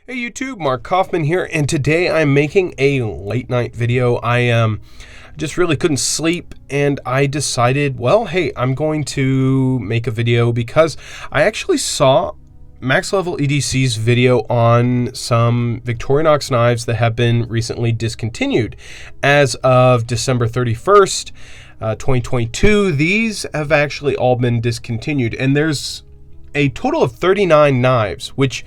Hey YouTube, Mark Kaufman here, and today I'm making a late night video. I just really couldn't sleep, and I decided, well, hey, I'm going to make a video because I actually saw Max Level EDC's video on some Victorinox knives that have been recently discontinued. As of December 31st, 2022, these have actually all been discontinued, and there's a total of 39 knives, which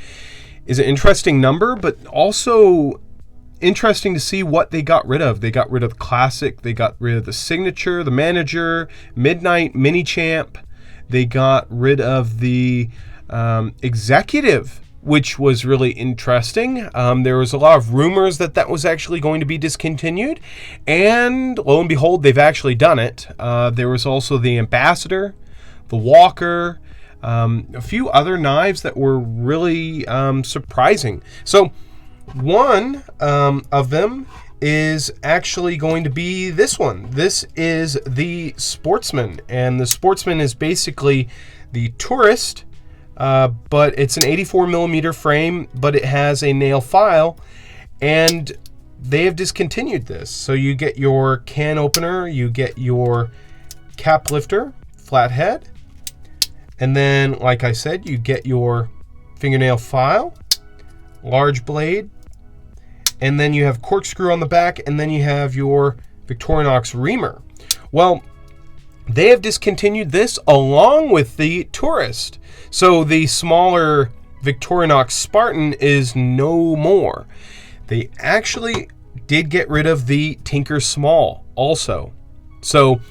is an interesting number, but also interesting to see what they got rid of. They got rid of the Classic, they got rid of the Signature, the Manager, Midnight, Mini Champ. They got rid of the Executive, which was really interesting. There was a lot of rumors that that was actually going to be discontinued, and lo and behold, they've actually done it. There was also the Ambassador, the Walker, a few other knives that were really surprising. So one of them is actually going to be this one. This is the Sportsman, and the Sportsman is basically the Tourist, but it's an 84mm frame, but it has a nail file, and they have discontinued this. So you get your can opener, you get your cap lifter, flathead, and then, like I said, you get your fingernail file, large blade, and then you have corkscrew on the back, and then you have your Victorinox reamer. Well, they have discontinued this along with the Tourist. So the smaller Victorinox Spartan is no more. They actually did get rid of the Tinker Small also. So,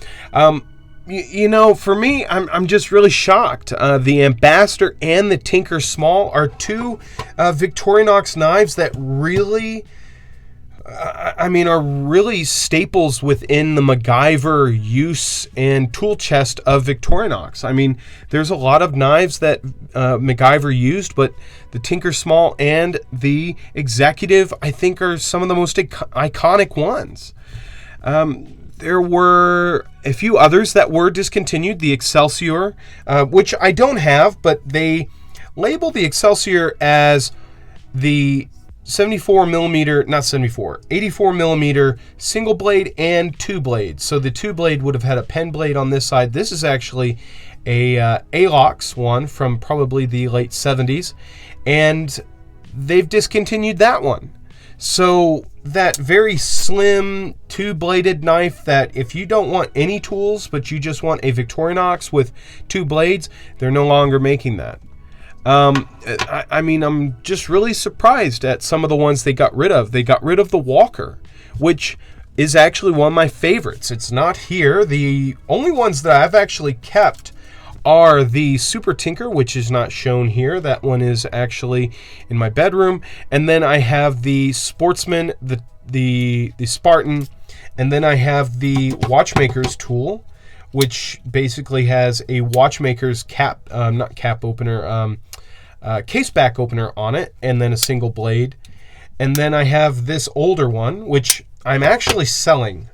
you know, for me, I'm just really shocked. The Ambassador and the Tinker Small are two Victorinox knives that really, are really staples within the MacGyver use and tool chest of Victorinox. I mean, there's a lot of knives that MacGyver used, but the Tinker Small and the Executive, I think, are some of the most iconic ones. There were a few others that were discontinued. The Excelsior, which I don't have, but they label the Excelsior as the 84mm single blade and two blades. So the two blade would have had a pen blade on this side. This is actually a Alox one from probably the late 70s, and they've discontinued that one. So that very slim two-bladed knife that if you don't want any tools but you just want a Victorinox with two blades, they're no longer making that. I'm just really surprised at some of the ones they got rid of. They got rid of the Walker, which is actually one of my favorites. It's not here. The only ones that I've actually kept are the Super Tinker, which is not shown here. That one is actually in my bedroom. And then I have the Sportsman, the Spartan, and then I have the Watchmaker's tool, which basically has a watchmaker's cap, not cap opener, case back opener on it, and then a single blade. And then I have this older one, which I'm actually selling.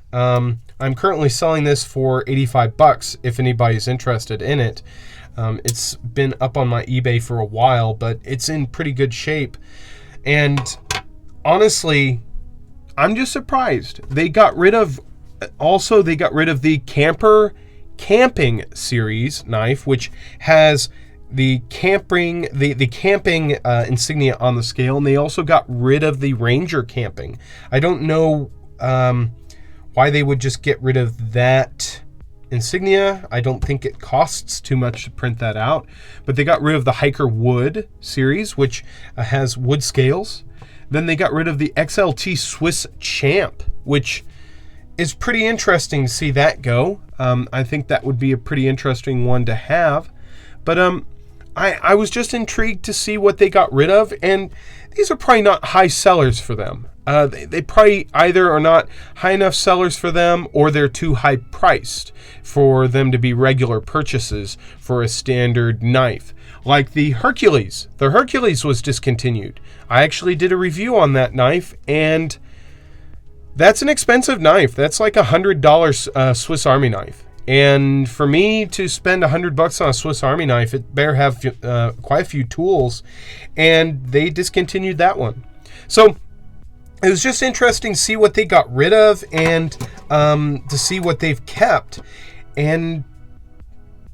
I'm currently selling this for 85 bucks if anybody's interested in it. It's been up on my eBay for a while, but it's in pretty good shape. And honestly, I'm just surprised. They got rid of the Camping series knife, which has the camping insignia on the scale, and they also got rid of the Ranger Camping. I don't know why they would just get rid of that insignia. I don't think it costs too much to print that out, but they got rid of the Hiker Wood series, which has wood scales. Then they got rid of the XLT Swiss Champ, which is pretty interesting to see that go. I think that would be a pretty interesting one to have. But I was just intrigued to see what they got rid of, and these are probably not high sellers for them. They probably either are not high enough sellers for them, or they're too high priced for them to be regular purchases for a standard knife. Like the Hercules. The Hercules was discontinued. I actually did a review on that knife, and that's an expensive knife. That's like $100 Swiss Army knife. And for me to spend $100 on a Swiss Army knife, it better have quite a few tools, and they discontinued that one. So it was just interesting to see what they got rid of and to see what they've kept. And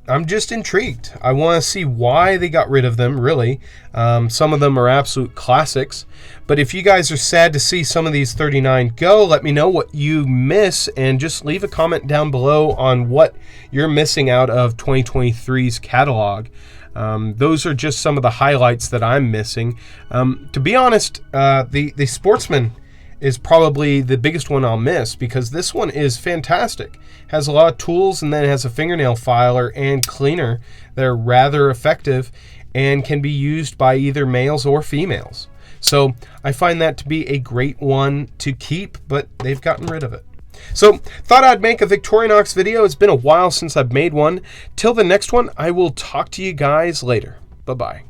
I'm just intrigued. I want to see why they got rid of them, really. Some of them are absolute classics. But if you guys are sad to see some of these 39 go, let me know what you miss, and just leave a comment down below on what you're missing out of 2023's catalog. Those are just some of the highlights that I'm missing. To be honest, the Sportsman is probably the biggest one I'll miss, because this one is fantastic. Has a lot of tools, and then it has a fingernail filer and cleaner that are rather effective and can be used by either males or females. So I find that to be a great one to keep, but they've gotten rid of it. So thought I'd make a Victorinox video. It's been a while since I've made one. Till the next one, I will talk to you guys later. Bye-bye.